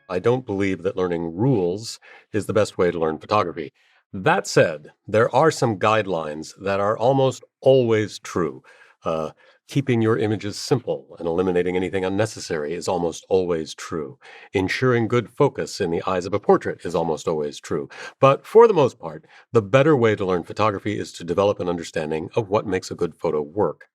I don't believe that learning rules is the best way to learn photography. That said, there are some guidelines that are almost always true. Uh, Keeping your images simple and eliminating anything unnecessary is almost always true. Ensuring good focus in the eyes of a portrait is almost always true. But for the most part, the better way to learn photography is to develop an understanding of what makes a good photo work.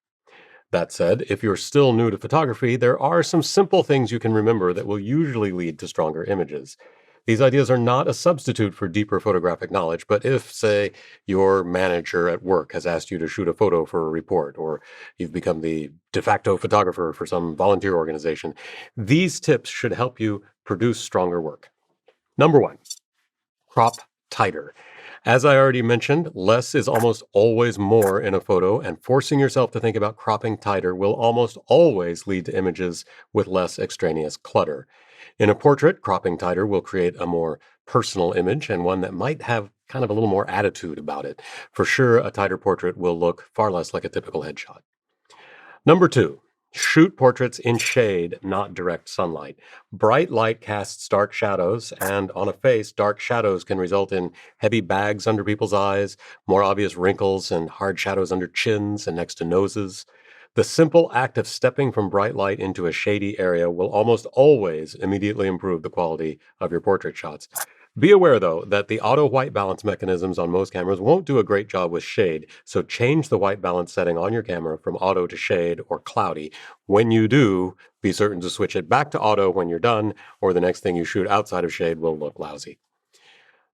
That said, if you're still new to photography, there are some simple things you can remember that will usually lead to stronger images. These ideas are not a substitute for deeper photographic knowledge, but if, say, your manager at work has asked you to shoot a photo for a report, or you've become the de facto photographer for some volunteer organization, these tips should help you produce stronger work. Number one, crop tighter. As I already mentioned, less is almost always more in a photo, and forcing yourself to think about cropping tighter will almost always lead to images with less extraneous clutter. In a portrait, cropping tighter will create a more personal image and one that might have kind of a little more attitude about it. For sure, a tighter portrait will look far less like a typical headshot. Number two, shoot portraits in shade, not direct sunlight. Bright light casts dark shadows, and on a face, dark shadows can result in heavy bags under people's eyes, more obvious wrinkles, and hard shadows under chins and next to noses. The simple act of stepping from bright light into a shady area will almost always immediately improve the quality of your portrait shots. Be aware, though, that the auto white balance mechanisms on most cameras won't do a great job with shade, so change the white balance setting on your camera from auto to shade or cloudy. When you do, be certain to switch it back to auto when you're done, or the next thing you shoot outside of shade will look lousy.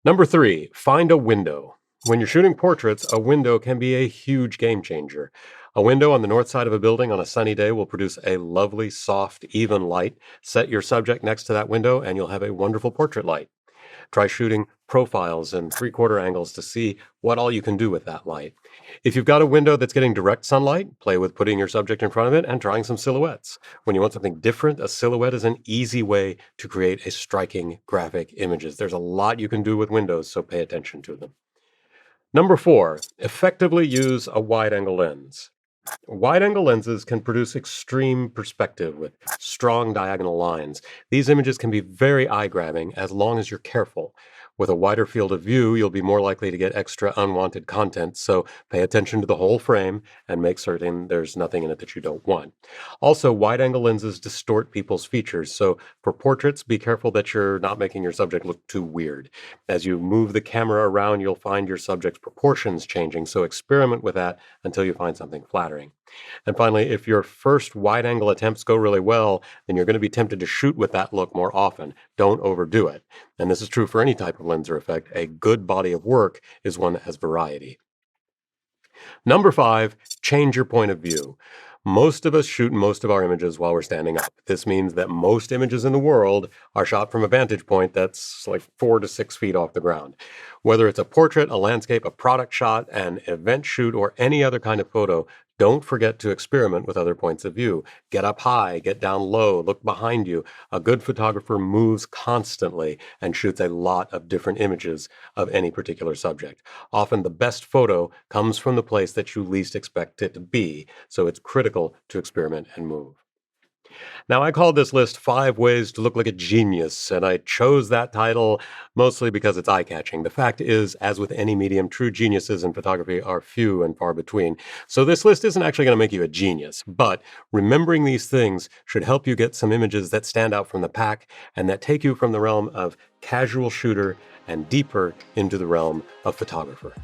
Number three, find a window. When you're shooting portraits, a window can be a huge game changer. A window on the north side of a building on a sunny day will produce a lovely, soft, even light. Set your subject next to that window, and you'll have a wonderful portrait light. Try shooting profiles and three-quarter angles to see what all you can do with that light. If you've got a window that's getting direct sunlight, play with putting your subject in front of it and trying some silhouettes. When you want something different, a silhouette is an easy way to create a striking graphic images. There's a lot you can do with windows, so pay attention to them. Number four, effectively use a wide-angle lens. Wide-angle lenses can produce extreme perspective with strong diagonal lines. These images can be very eye-grabbing as long as you're careful. With a wider field of view, you'll be more likely to get extra unwanted content, so pay attention to the whole frame and make certain there's nothing in it that you don't want. Also, wide-angle lenses distort people's features, so for portraits, be careful that you're not making your subject look too weird. As you move the camera around, you'll find your subject's proportions changing, so experiment with that until you find something flattering. And finally, if your first wide angle attempts go really well, then you're going to be tempted to shoot with that look more often. Don't overdo it. And this is true for any type of lens or effect. A good body of work is one that has variety. Number five, change your point of view. Most of us shoot most of our images while we're standing up. This means that most images in the world are shot from a vantage point that's like 4 to 6 feet off the ground. Whether it's a portrait, a landscape, a product shot, an event shoot, or any other kind of photo, don't forget to experiment with other points of view. Get up high, get down low, look behind you. A good photographer moves constantly and shoots a lot of different images of any particular subject. Often the best photo comes from the place that you least expect it to be, so it's critical to experiment and move. Now, I called this list Five Ways to Look Like a Genius, and I chose that title mostly because it's eye catching. The fact is, as with any medium, true geniuses in photography are few and far between. So, this list isn't actually going to make you a genius, but remembering these things should help you get some images that stand out from the pack and that take you from the realm of casual shooter and deeper into the realm of photographer.